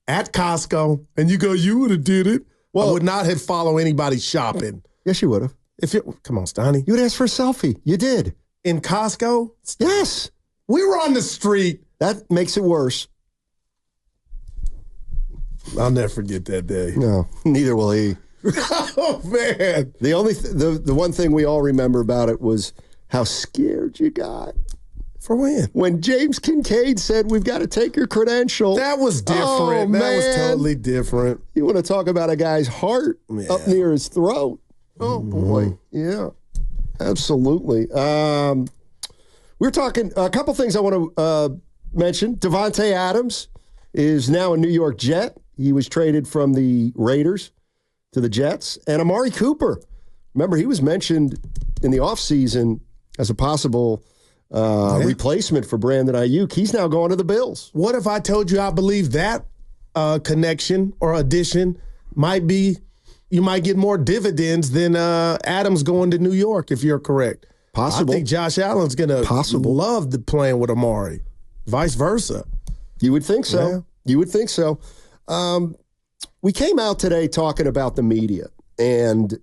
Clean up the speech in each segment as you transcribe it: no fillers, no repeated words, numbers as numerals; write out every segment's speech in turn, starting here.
at Costco, and you go, you would have did it. Well, I would not have followed anybody shopping. Yes, you would have. Come on, Steiny. You would ask for a selfie. You did. In Costco? Yes. We were on the street. That makes it worse. I'll never forget that day. No, neither will he. Oh, man. The one thing we all remember about it was how scared you got. For when? When James Kincaid said, we've got to take your credential. That was different. Oh, that was totally different. You want to talk about a guy's heart up near his throat. Oh, boy. Yeah, absolutely. We're talking a couple things I want to mention. Devontae Adams is now a New York Jet. He was traded from the Raiders to the Jets. And Amari Cooper, remember, he was mentioned in the offseason as a possible replacement for Brandon Ayuk. He's now going to the Bills. What if I told you I believe that connection or addition might be, you might get more dividends than Adams going to New York, if you're correct? Possible. I think Josh Allen's going to love playing with Amari. Vice versa. You would think so. Yeah. You would think so. We came out today talking about the media, and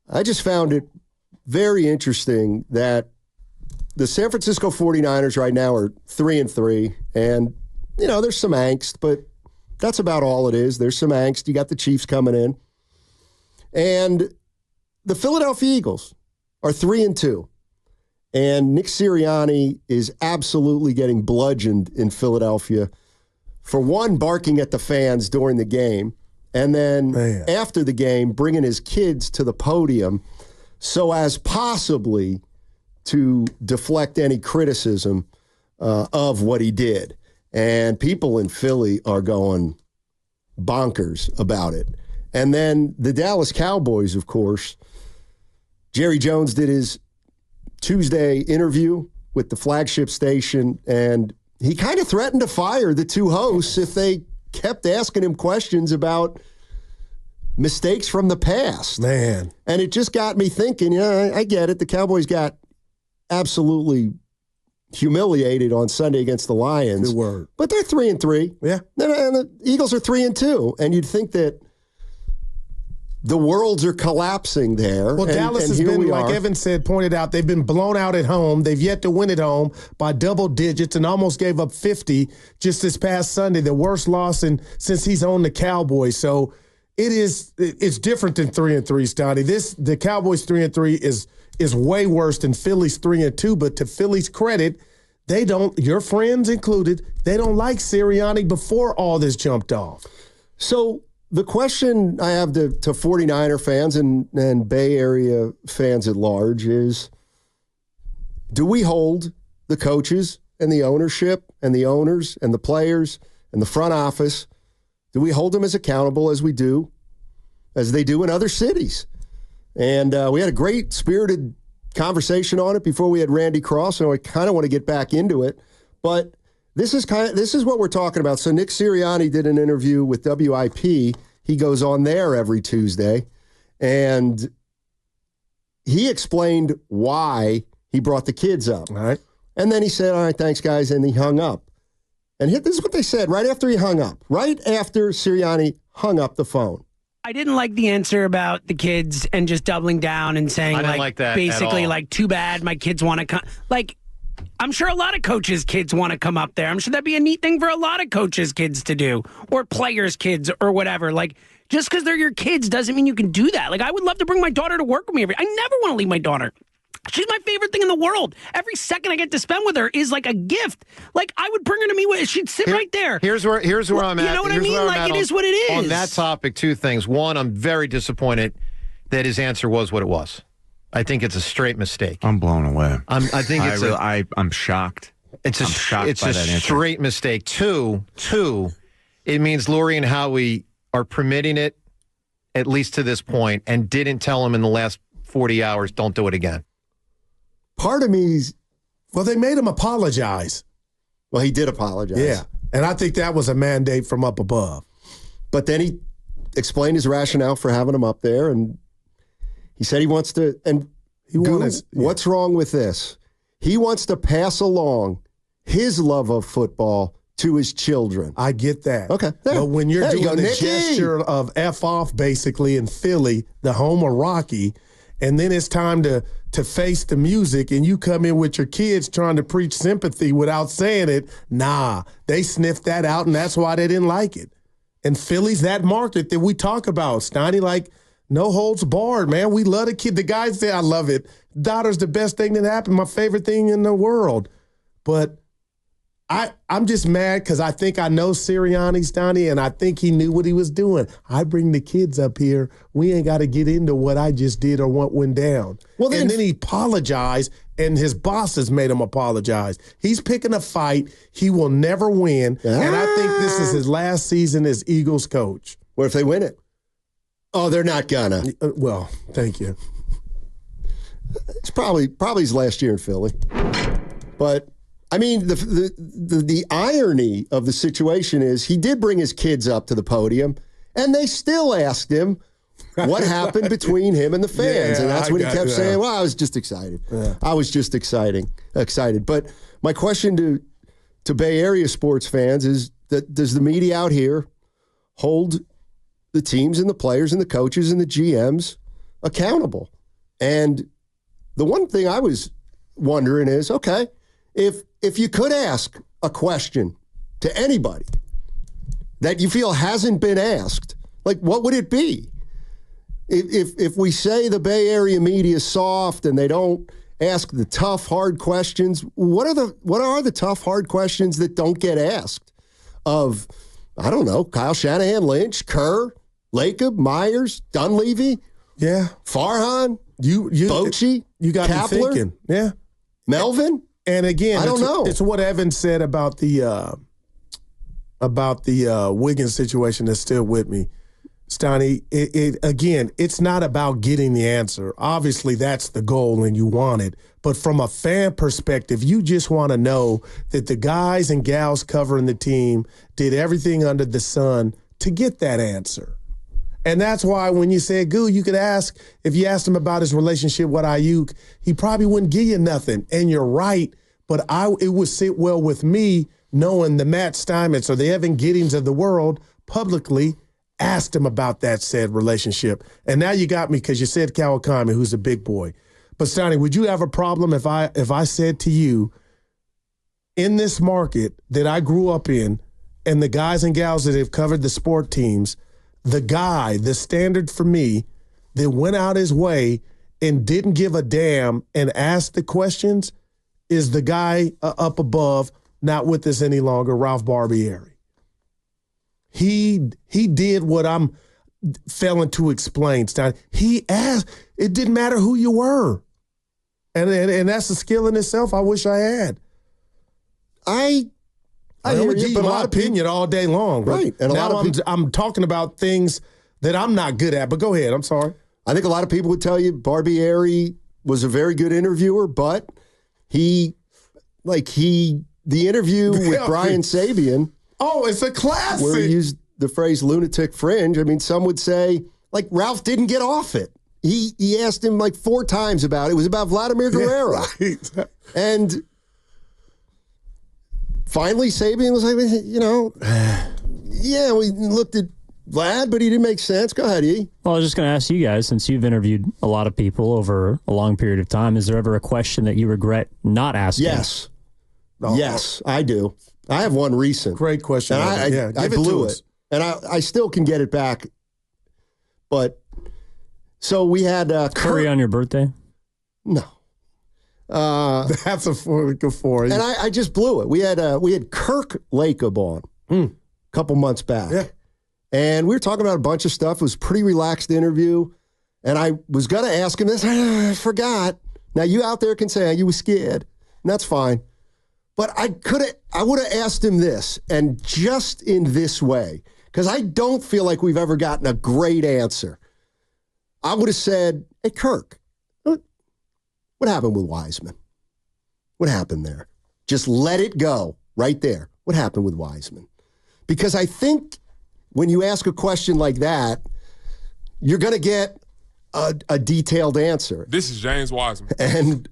I just found it very interesting that the San Francisco 49ers right now are 3-3, and, you know, there's some angst, but that's about all it is. There's some angst. You got the Chiefs coming in. And the Philadelphia Eagles are 3-2. And Nick Sirianni is absolutely getting bludgeoned in Philadelphia for one, barking at the fans during the game, and then after the game, bringing his kids to the podium so as possibly to deflect any criticism of what he did. And people in Philly are going bonkers about it. And then the Dallas Cowboys, of course, Jerry Jones did his Tuesday interview with the flagship station, and he kind of threatened to fire the two hosts if they kept asking him questions about mistakes from the past. Man. And it just got me thinking, I get it. The Cowboys got absolutely humiliated on Sunday against the Lions. Good word. But they're 3-3. Yeah. And the Eagles are 3-2. And you'd think that the worlds are collapsing there. Well, Dallas has been, like Evan said, pointed out, they've been blown out at home. They've yet to win at home by double digits and almost gave up 50 just this past Sunday, the worst loss since he's owned the Cowboys. So it's different than 3-3, Steiny. The Cowboys 3-3 is way worse than Philly's 3-2. But to Philly's credit, they don't, your friends included, they don't like Sirianni before all this jumped off. So the question I have to 49er fans and Bay Area fans at large is, do we hold the coaches and the ownership and the owners and the players and the front office, do we hold them as accountable as they do in other cities? And we had a great spirited conversation on it before we had Randy Cross, and I kind of want to get back into it. But this is what we're talking about. So Nick Sirianni did an interview with WIP. He goes on there every Tuesday, and he explained why he brought the kids up. All right. And then he said, all right, thanks, guys, and he hung up. And this is what they said right after he hung up, right after Sirianni hung up the phone. I didn't like the answer about the kids and just doubling down and saying, like that basically, like, too bad my kids want to come. Like, I'm sure a lot of coaches' kids want to come up there. I'm sure that'd be a neat thing for a lot of coaches' kids to do, or players' kids, or whatever. Like, just because they're your kids doesn't mean you can do that. Like, I would love to bring my daughter to work with me. I never want to leave my daughter. She's my favorite thing in the world. Every second I get to spend with her is like a gift. Like, I would bring her to me. She'd sit right there. Here's where I'm at. You know what I mean? Like, it is what it is. On that topic, two things. One, I'm very disappointed that his answer was what it was. I think it's a straight mistake. I'm blown away. I'm shocked. It's a straight mistake. Two, it means Lurie and Howie are permitting it, at least to this point, and didn't tell him in the last 40 hours, don't do it again. Part of me's, well, they made him apologize. Well, he did apologize. Yeah, and I think that was a mandate from up above. But then he explained his rationale for having him up there, and he said he wants to, and what's wrong with this? He wants to pass along his love of football to his children. I get that. Okay. There. But when you're doing the Nicky. gesture of F off, basically, in Philly, the home of Rocky, and then it's time to face the music, and you come in with your kids trying to preach sympathy without saying it, nah, they sniffed that out, and that's why they didn't like it. And Philly's that market that we talk about, Steiny, like no holds barred, man. We love the kid. The guys say, I love it. Daughter's the best thing that happened, my favorite thing in the world. But I'm just mad because I think I know Sirianni, Steiny, and I think he knew what he was doing. I bring the kids up here. We ain't got to get into what I just did or what went down. Well, and then he apologized, and his bosses made him apologize. He's picking a fight he will never win, and I think this is his last season as Eagles coach. What if they win it? Oh, they're not gonna. Well, thank you. It's probably his last year in Philly, but. I mean, the irony of the situation is he did bring his kids up to the podium, and they still asked him what happened between him and the fans. And that's what he kept saying. Well, I was just excited. Yeah. I was just excited. But my question to Bay Area sports fans is, does the media out here hold the teams and the players and the coaches and the GMs accountable? And the one thing I was wondering is, okay, if you could ask a question to anybody that you feel hasn't been asked, like what would it be? If we say the Bay Area media is soft and they don't ask the tough, hard questions, what are the tough, hard questions that don't get asked of, I don't know, Kyle Shanahan, Lynch, Kerr, Lacob, Myers, Dunleavy, Farhan, Bochy, you got Kapler, me thinking, Melvin. And again, I don't know. It's what Evan said about the Wiggins situation that's still with me. Steiny, again, it's not about getting the answer. Obviously, that's the goal and you want it. But from a fan perspective, you just want to know that the guys and gals covering the team did everything under the sun to get that answer. And that's why when you said, Goo, you could ask, if you asked him about his relationship with Ayuk, he probably wouldn't give you nothing. And you're right, but it would sit well with me knowing the Matt Steinmetz or the Evan Giddings of the world publicly asked him about that said relationship. And now you got me because you said Kawakami, who's a big boy. But Steiny, would you have a problem if I said to you, in this market that I grew up in, and the guys and gals that have covered the sport teams, the standard for me that went out his way and didn't give a damn and asked the questions is the guy up above, not with us any longer, Ralph Barbieri. He did what I'm failing to explain, Stein. He asked, it didn't matter who you were. And that's a skill in itself I wish I had. I would give you my opinion all day long. Right. And now I'm talking about things that I'm not good at, but go ahead. I'm sorry. I think a lot of people would tell you Barbieri was a very good interviewer, but the interview with Brian Sabian. Oh, it's a classic. Where he used the phrase lunatic fringe. I mean, some would say, like, Ralph didn't get off it. He asked him like 4 times about it. It was about Vladimir Guerrero. Yeah, right. And finally, Sabian was like, we looked at Vlad, but he didn't make sense. Go ahead, E. Well, I was just going to ask you guys, since you've interviewed a lot of people over a long period of time, is there ever a question that you regret not asking? Yes. Yes, I do. I have one recent. Great question. And I blew it. And I still can get it back. But, so we had Curry on your birthday? No. That's a for you. And I just blew it. We had Kirk Lacob on a couple months back. Yeah. And we were talking about a bunch of stuff. It was a pretty relaxed interview. And I was going to ask him this. I forgot. Now, you out there can say you were scared. And that's fine. But I would have asked him this, and just in this way, because I don't feel like we've ever gotten a great answer. I would have said, hey, Kirk, what happened with Wiseman? What happened there? Just let it go right there. What happened with Wiseman? Because I think when you ask a question like that, you're going to get a detailed answer. This is James Wiseman. And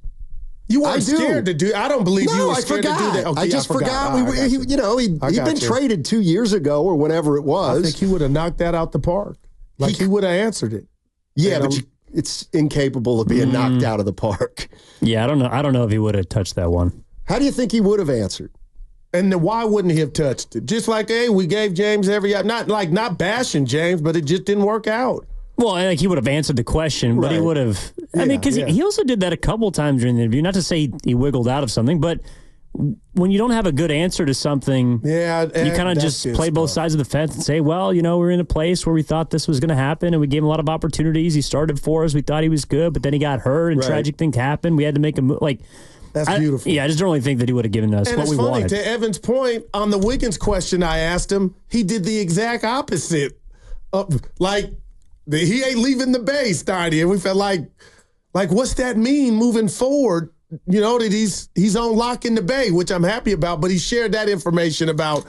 You weren't scared to do. I don't believe you were scared to do that. Okay, I just forgot. He'd been traded 2 years ago or whenever it was. I think he would have knocked that out the park. Like he would have answered it. Yeah, but it's incapable of being knocked out of the park. Yeah, I don't know if he would have touched that one. How do you think he would have answered? And then why wouldn't he have touched it? Just like, hey, we gave James not bashing James, but it just didn't work out. Well, I think he would have answered the question, but he would have. Because he also did that a couple times during the interview. Not to say he wiggled out of something, but when you don't have a good answer to something, you kind of just play both sides of the fence and say, well, we're in a place where we thought this was going to happen, and we gave him a lot of opportunities. He started for us. We thought he was good, but then he got hurt, and tragic things happened. We had to make a move. That's beautiful. I just don't really think that he would have given us what we wanted. To Evan's point, on the Wiggins question I asked him, he did the exact opposite. He ain't leaving the Bay, Steiny. And we felt like what's that mean moving forward? That he's on lock in the Bay, which I'm happy about. But he shared that information about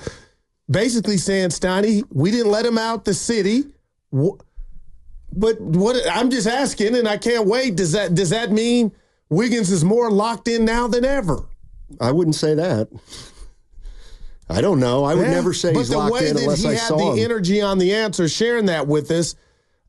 basically saying, Steiny, we didn't let him out the city. But what I'm just asking, and I can't wait. Does that mean Wiggins is more locked in now than ever? I wouldn't say that. I don't know. I would never say he's locked in unless I saw him. But the way that he had the energy on the answer, sharing that with us,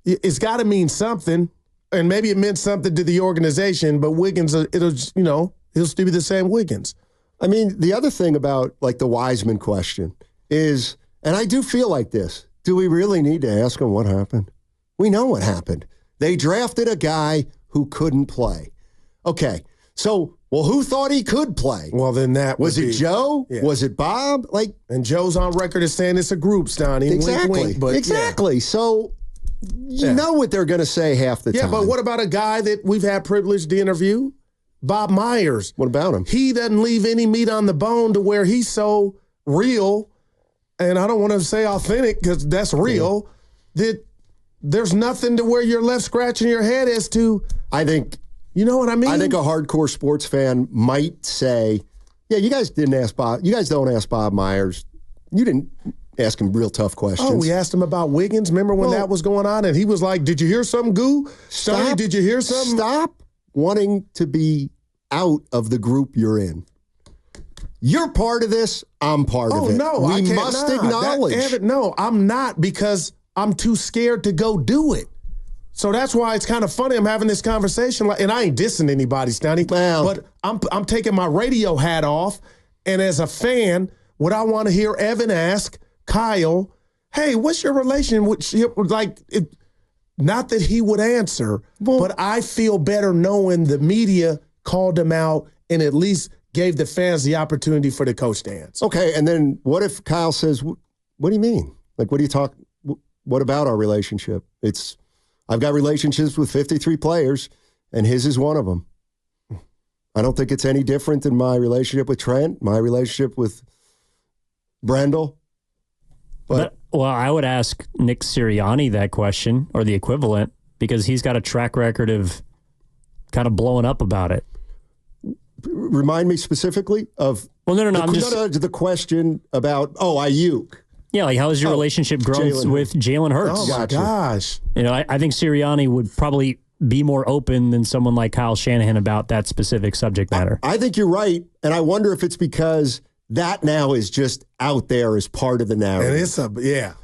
it's got to mean something. And maybe it meant something to the organization, but Wiggins, he'll still be the same Wiggins. I mean, the other thing about the Wiseman question is, and I do feel like this, do we really need to ask him what happened? We know what happened. They drafted a guy who couldn't play. Okay, so, who thought he could play? Well, then that was it Joe? Yeah. Was it Bob? And Joe's on record as saying it's a group, Steiny. Exactly. Wink, but exactly. Yeah. So you know what they're going to say half the time. Yeah, but what about a guy that we've had privilege to interview? Bob Myers. What about him? He doesn't leave any meat on the bone to where he's so real, and I don't want to say authentic because that's real, that there's nothing to where you're left scratching your head as to. I think. You know what I mean? I think a hardcore sports fan might say, yeah, you guys didn't ask Bob. You guys don't ask Bob Myers. You didn't ask him real tough questions. Oh, we asked him about Wiggins. Remember when that was going on? And he was like, did you hear something, Goo? Steiny, did you hear something? Stop wanting to be out of the group you're in. You're part of this. I'm part of it. No, we must acknowledge. No, I'm not, because I'm too scared to go do it. So that's why it's kind of funny I'm having this conversation, and I ain't dissing anybody, Steiny, but I'm taking my radio hat off, and as a fan, what I want to hear Evan ask Kyle, hey, what's your relationship with, not that he would answer, but I feel better knowing the media called him out and at least gave the fans the opportunity for the coach to answer. Okay, and then what if Kyle says, what do you mean? What do you talk, what about our relationship? I've got relationships with 53 players, and his is one of them. I don't think it's any different than my relationship with Trent, my relationship with Brendel. But I would ask Nick Sirianni that question, or the equivalent, because he's got a track record of kind of blowing up about it. Remind me specifically of the question about, Ayuk. Yeah, how has your relationship grown with Jalen Hurts? Oh, my gosh. I think Sirianni would probably be more open than someone like Kyle Shanahan about that specific subject matter. I think you're right, and I wonder if it's because that now is just out there as part of the narrative. And